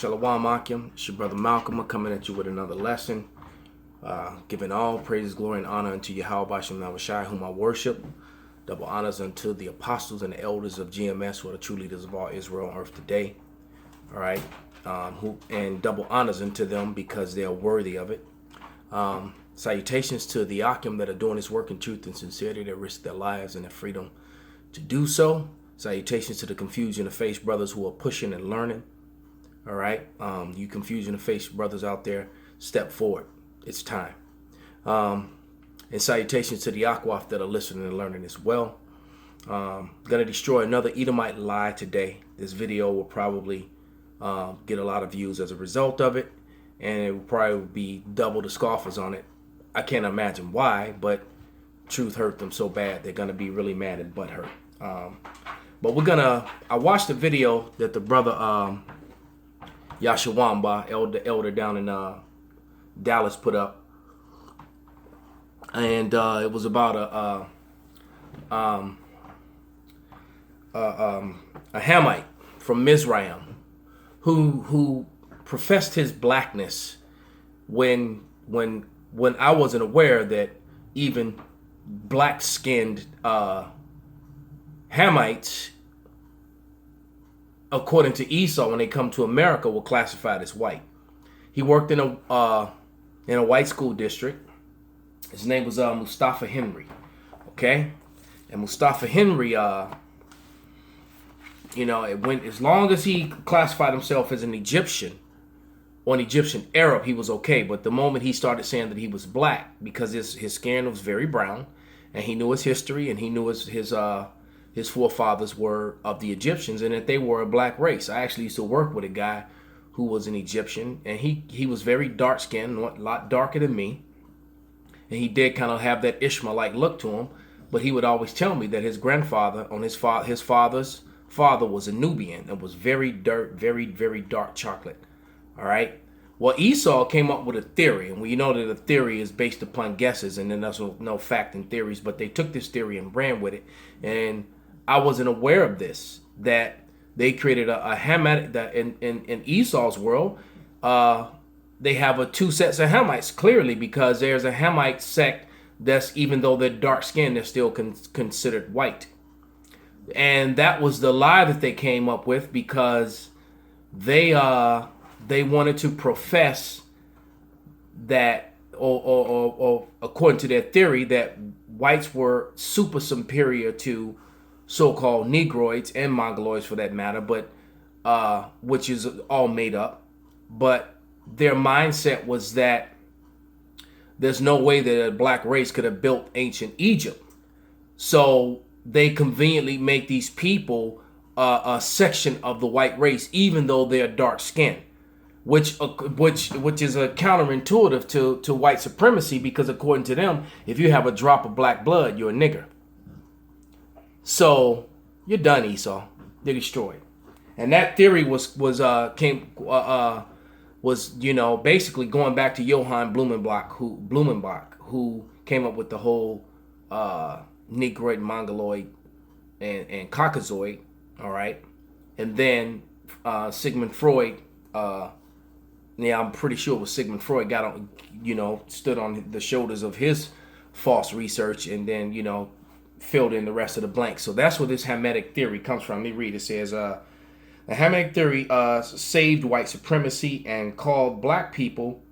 Shalom Akim, it's your brother MALCHAAMAH coming at you with another lesson. Giving all praises, glory, and honor unto Yahweh Shem Navashai, whom I worship. Double honors unto the apostles and the elders of GMS, who are the true leaders of all Israel on earth today. All right. And double honors unto them because they are worthy of it. Salutations to the Akim that are doing this work in truth and sincerity, that risk their lives and their freedom to do so. Salutations to the confusion of face brothers who are pushing and learning. All right. You confusion of face brothers out there, step forward. It's time. And salutations to the Akwaf that are listening and learning as well. Gonna destroy another Edomite lie today. This video will probably get a lot of views as a result of it, and it will probably be double the scoffers on it. I can't imagine why, but truth hurt them so bad they're gonna be really mad and butthurt. But I watched the video that the brother Yashawamba, elder down in Dallas, put up. And it was about a Hamite from Mizraim who professed his blackness when I wasn't aware that even black-skinned Hamites, according to Esau, when they come to America, were classified as white. He worked in a white school district. His name was Mustafa Henry, okay? And Mustafa Henry, it went as long as he classified himself as an Egyptian or an Egyptian Arab, he was okay. But the moment he started saying that he was black, because his skin was very brown, and he knew his history, and he knew his forefathers were of the Egyptians, and that they were a black race. I actually used to work with a guy who was an Egyptian, and he was very dark skinned, a lot darker than me. And he did kind of have that Ishmaelite look to him, but he would always tell me that his grandfather, his father's father, was a Nubian and was very dark chocolate. All right. Well, Esau came up with a theory, and we know that a theory is based upon guesses, and then there's no fact in theories. But they took this theory and ran with it, and I wasn't aware of this, that they created a Hamite that in Esau's world. They have two sets of Hamites, clearly, because there's a Hamite sect that's, even though they're dark skinned, they're still considered white. And that was the lie that they came up with, because they wanted to profess that, or according to their theory, that whites were super superior to so-called Negroids and Mongoloids, for that matter, but which is all made up. But their mindset was that there's no way that a black race could have built ancient Egypt. So they conveniently make these people a section of the white race, even though they're dark skinned, which is a counterintuitive to white supremacy, because according to them, if you have a drop of black blood, you're a nigger. So you're done, Esau. They're destroyed. And that theory was basically going back to Johann Blumenbach, who came up with the whole Negroid, Mongoloid, and Caucasoid, all right? And then Sigmund Freud, I'm pretty sure it was Sigmund Freud, got on, stood on the shoulders of his false research, and then, filled in the rest of the blanks. So that's where this Hamitic theory comes from. Let me read. It says, the Hamite theory saved white supremacy and called black people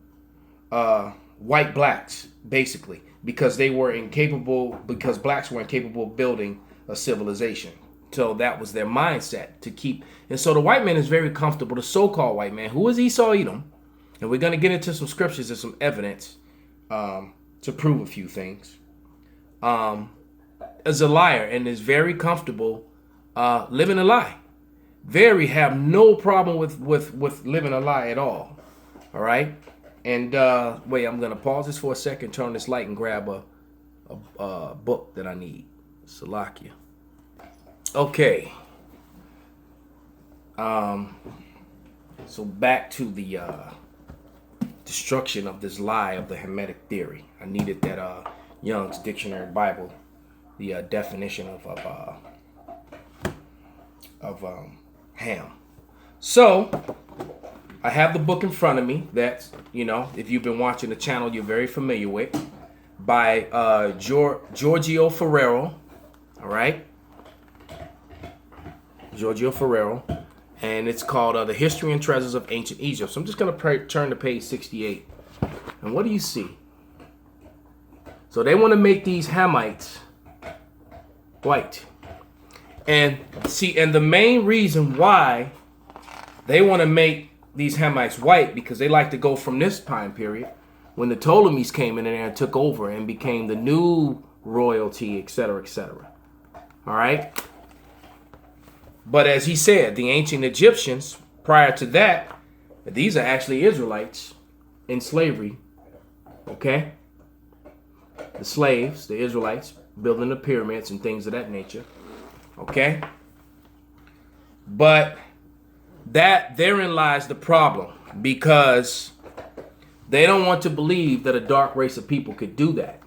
white blacks, basically, because blacks were incapable of building a civilization. So that was their mindset to keep. And so the white man is very comfortable, the so-called white man, who is Esau Edom, and we're going to get into some scriptures and some evidence to prove a few things, is a liar and is very comfortable living a lie. Have no problem with living a lie at all. All right. And wait, I'm gonna pause this for a second, turn on this light, and grab a book that I need. Salakia. Okay. So back to the destruction of this lie of the Hamitic theory. I needed that Young's Dictionary Bible, the definition of ham. So I have the book in front of me that, if you've been watching the channel, you're very familiar with, by Giorgio Ferrero. All right. Giorgio Ferrero. And it's called The History and Treasures of Ancient Egypt. So I'm just going to turn to page 68. And what do you see? So they want to make these Hamites white. And the main reason why they want to make these Hamites white, because they like to go from this time period when the Ptolemies came in there and took over and became the new royalty, etc., etc. All right. But as he said, the ancient Egyptians, prior to that, these are actually Israelites in slavery. Okay? The slaves, the Israelites, building the pyramids and things of that nature. Okay? But therein lies the problem, because they don't want to believe that a dark race of people could do that.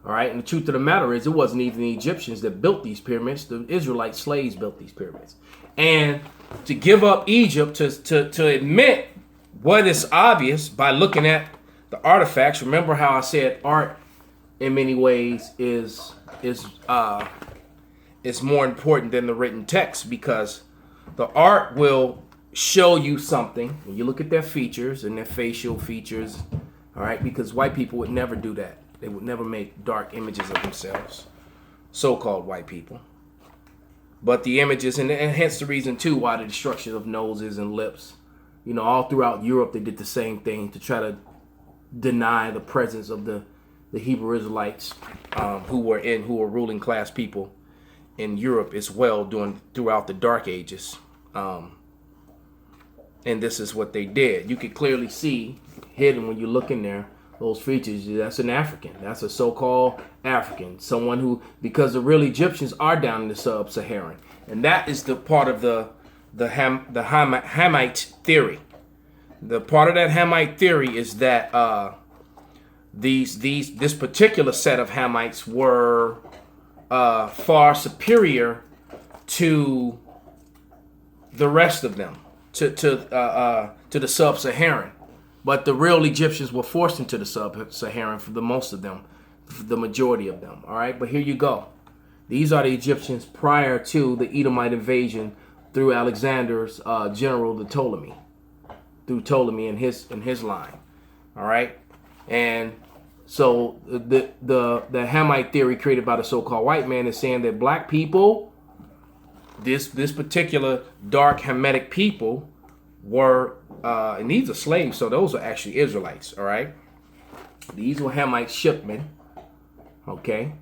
All right, and the truth of the matter is, it wasn't even the Egyptians that built these pyramids. The Israelite slaves built these pyramids. And to give up Egypt, to admit what is obvious by looking at the artifacts. Remember how I said art, in many ways, is more important than the written text, because the art will show you something. When you look at their features and their facial features, all right, because white people would never do that. They would never make dark images of themselves, so-called white people. But the images, and hence the reason, too, why the destruction of noses and lips. All throughout Europe, they did the same thing to try to deny the presence of the Hebrew Israelites, who were ruling class people in Europe as well throughout the Dark Ages. And this is what they did. You could clearly see, hidden when you look in there, those features. That's an African. That's a so-called African. Someone who, because the real Egyptians are down in the sub-Saharan. And that is the part of the Hamite theory. The part of that Hamite theory is that this particular set of Hamites were far superior to the rest of them, to the sub-Saharan. But the real Egyptians were forced into the sub-Saharan for the most of them, the majority of them. All right, but here you go. These are the Egyptians prior to the Edomite invasion through Alexander's general, the Ptolemy, through Ptolemy and his line. All right, and so the Hamite theory created by the so-called white man is saying that black people, this particular dark Hamitic people, were and these are slaves, so those are actually Israelites. All right, these were Hamite shipmen. Okay,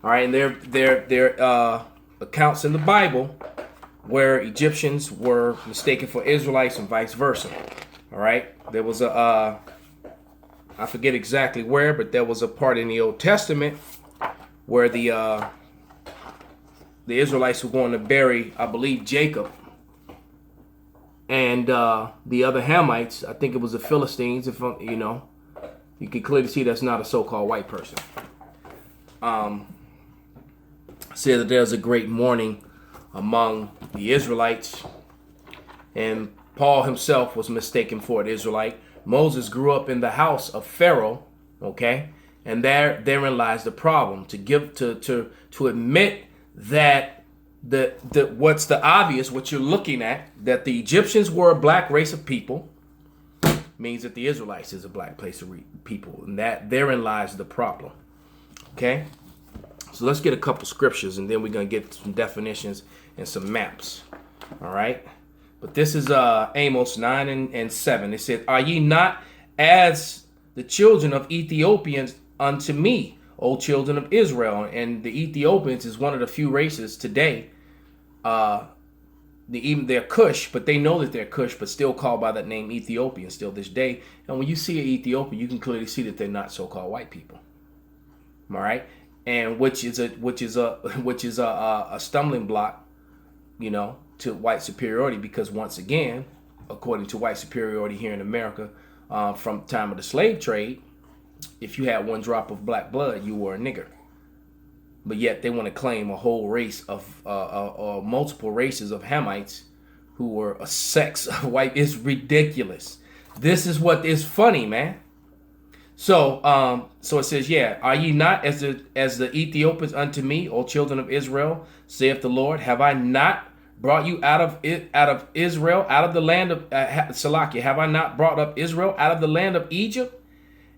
all right, and there accounts in the Bible where Egyptians were mistaken for Israelites and vice versa. All right, there was I forget exactly where, but there was a part in the Old Testament where the Israelites were going to bury, I believe, Jacob. And the other Hamites, I think it was the Philistines, you can clearly see that's not a so-called white person. Said that there's a great mourning among the Israelites, and Paul himself was mistaken for an Israelite. Moses grew up in the house of Pharaoh, okay, and therein lies the problem. To admit that what's the obvious, what you're looking at, that the Egyptians were a black race of people, means that the Israelites is a black place of people, and that therein lies the problem. Okay, so let's get a couple scriptures, and then we're gonna get some definitions and some maps. All right, but this is Amos 9 and 7. It said, "Are ye not as the children of Ethiopians unto me, O children of Israel?" And the Ethiopians is one of the few races today. They're Cush, but they know that they're Cush, but still called by that name Ethiopian still this day. And when you see an Ethiopian, you can clearly see that they're not so-called white people. All right, and which is a stumbling block, to white superiority, because once again, according to white superiority here in America, from the time of the slave trade, if you had one drop of black blood, you were a nigger. But yet they want to claim a whole race of multiple races of Hamites who were a sex of white. It's ridiculous. This is what is funny, man. So so it says, yeah, are ye not as the Ethiopians unto me, O children of Israel, saith the Lord? Have I not brought you out of Israel, out of the land of Salakia? Have I not brought up Israel out of the land of Egypt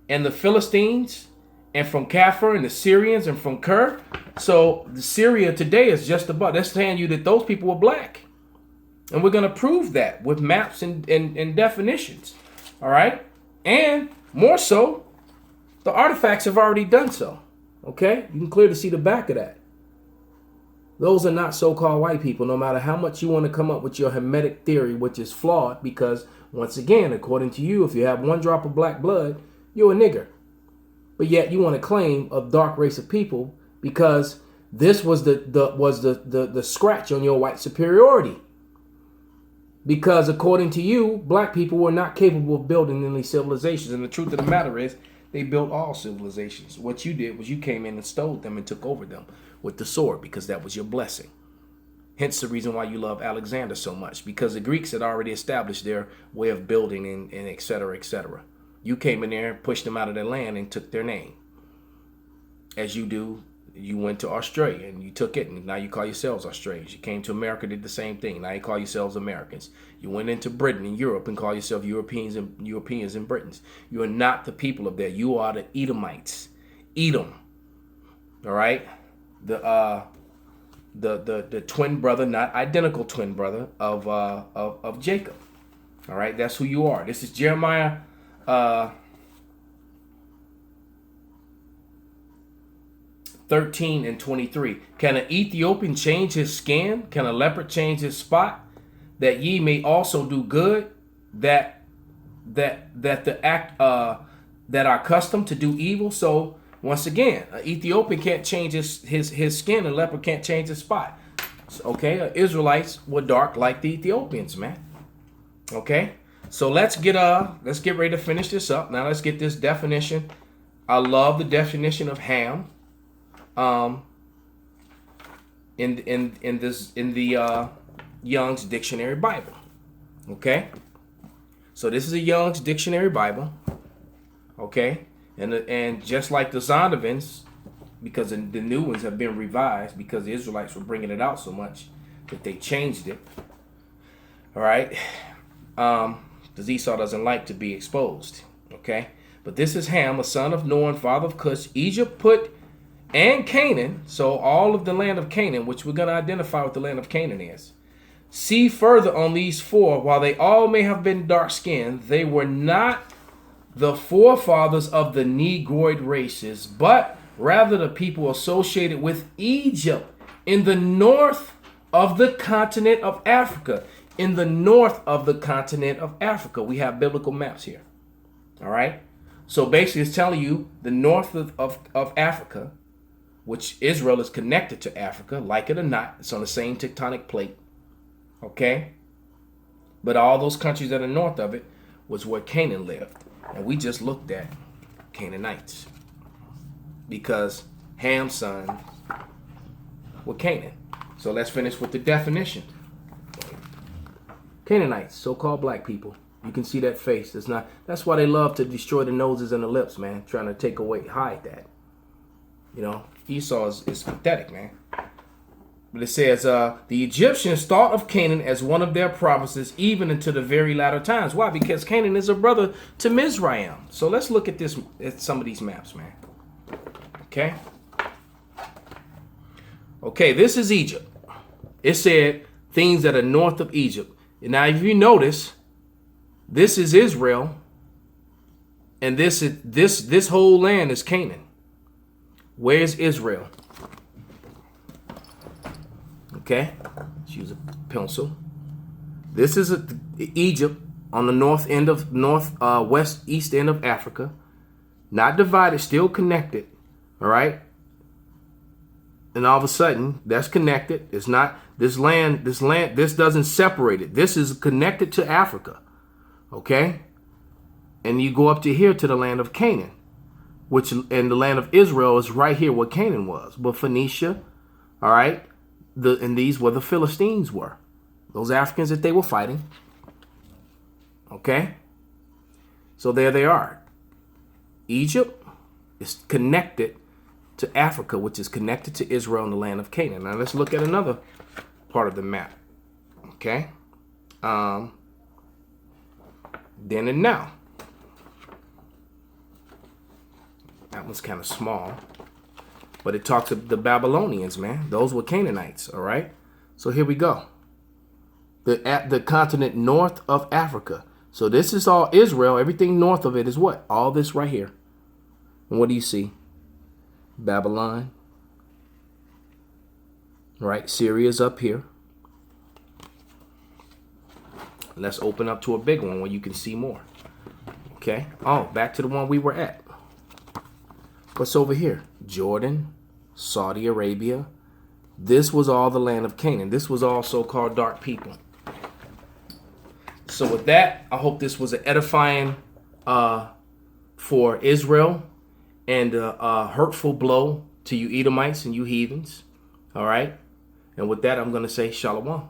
and the Philistines and from Kaphir and the Syrians and from Ker? So the Syria today is just about, that's telling you that those people were black. And we're going to prove that with maps and definitions. All right. And more so, the artifacts have already done so. Okay. You can clearly see the back of that. Those are not so-called white people, no matter how much you want to come up with your Hamitic theory, which is flawed because, once again, according to you, if you have one drop of black blood, you're a nigger. But yet you want to claim a dark race of people because this was the scratch on your white superiority. Because according to you, black people were not capable of building any civilizations. And the truth of the matter is, they built all civilizations. What you did was you came in and stole them and took over them with the sword because that was your blessing. Hence the reason why you love Alexander so much, because the Greeks had already established their way of building and et cetera, et cetera. You came in there, pushed them out of their land and took their name. As you do, you went to Australia and you took it, and now you call yourselves Australians. You came to America, did the same thing. Now you call yourselves Americans. You went into Britain and Europe and call yourself Europeans and Britons. You are not the people of there. You are the Edomites. Edom. All right? The twin brother, not identical twin brother of Jacob. All right? That's who you are. This is Jeremiah 13 and 23. Can an Ethiopian change his skin? Can a leopard change his spot? That ye may also do good, that are accustomed to do evil. So once again, an Ethiopian can't change his skin, and a leopard can't change his spot. So, okay, Israelites were dark like the Ethiopians, man. Okay, so let's get ready to finish this up. Now let's get this definition. I love the definition of Ham. In the Young's Dictionary Bible. Okay, so this is a Young's Dictionary Bible. Okay, and just like the Zondovans, because the new ones have been revised because the Israelites were bringing it out so much that they changed it. All right, because Esau doesn't like to be exposed. Okay, but this is Ham, a son of Noah, father of Cush, Egypt, Put, and Canaan. So all of the land of Canaan, which we're going to identify what the land of Canaan is. See further on these four, while they all may have been dark-skinned, they were not the forefathers of the Negroid races, but rather the people associated with Egypt in the north of the continent of Africa. In the north of the continent of Africa. We have biblical maps here. All right. So basically it's telling you the north of Africa, which Israel is connected to Africa, like it or not. It's on the same tectonic plate. Okay? But all those countries that are north of it was where Canaan lived. And we just looked at Canaanites. Because Ham's sons were Canaan. So let's finish with the definition. Canaanites, so-called black people. You can see that face. That's why they love to destroy the noses and the lips, man. Trying to take away, hide that. You know, Esau is pathetic, man. But it says, the Egyptians thought of Canaan as one of their provinces, even into the very latter times. Why? Because Canaan is a brother to Mizraim. So let's look at this, at some of these maps, man. Okay. Okay, this is Egypt. It said things that are north of Egypt. And now, if you notice, this is Israel, and this whole land is Canaan. Where's Israel? Okay, let's use a pencil. This is Egypt on the east end of Africa, not divided, still connected. All right, and all of a sudden that's connected. It's not this land. This doesn't separate it. This is connected to Africa. Okay, and you go up to here to the land of Canaan, and the land of Israel is right here where Canaan was. But Phoenicia, all right. And these were the Philistines were. those Africans that they were fighting. Okay? So there they are. Egypt is connected to Africa, which is connected to Israel and the land of Canaan. Now let's look at another part of the map. Okay? Then and now. That one's kind of small. But it talks of the Babylonians, man. Those were Canaanites, all right? So here we go. The continent north of Africa. So this is all Israel. Everything north of it is what? All this right here. And what do you see? Babylon. Right? Syria's up here. Let's open up to a big one where you can see more. Okay. Oh, back to the one we were at. What's over here? Jordan, Saudi Arabia. This was all the land of Canaan. This was all so-called dark people. So with that, I hope this was an edifying for Israel and a hurtful blow to you Edomites and you heathens. All right. And with that, I'm going to say shalom.